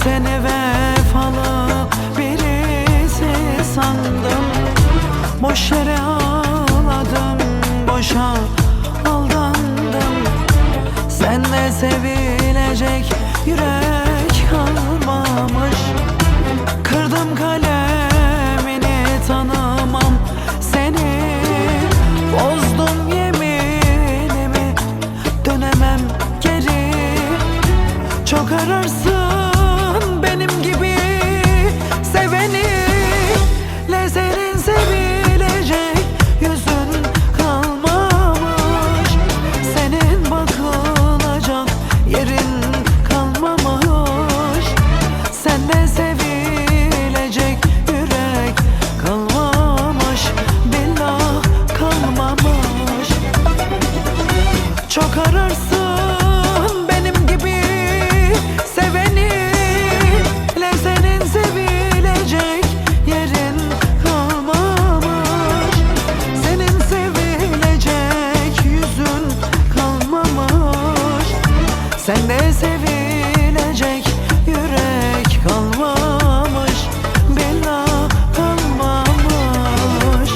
Seni vefalı birisi sandım. Boş yere ağladım, boşa aldandım. Sende sevilecek yürek kalmamış. Kırdım kalemini, tanımam seni. Bozdum yeminimi, dönemem geri. Çok ararsın benim gibi seveni. Senin sevilecek yüzün kalmamış. Senin bakılacak yerin kalmamış. Sende sevilecek yürek kalmamış. Billah kalmamış. Çok ararsın benim gibi seveni. Senin sevilecek yerin kalmamış. Senin sevilecek yüzün kalmamış. Sende sevilecek yürek kalmamış. Billah kalmamış.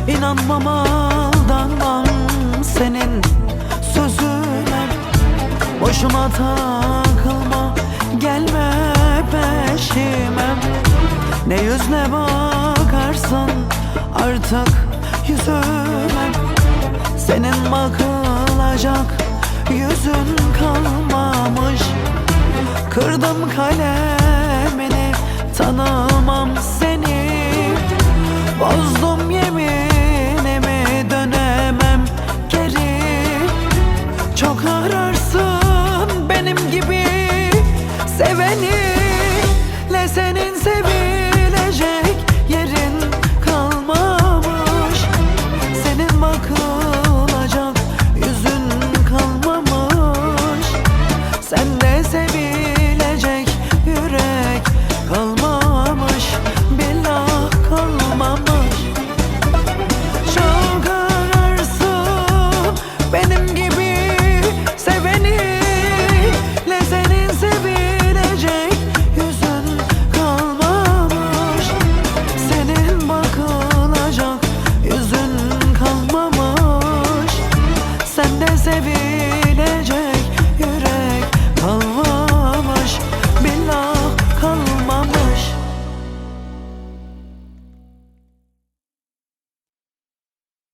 İnanmam, aldanmam senin sözüne. Boşuna takılma, gelme peşime. Ne yüzle bakarsın artık yüzüme. Senin bakılacak yüzün kalmamış. Kırdım kalemini, tanımam seni. Bozdum yemin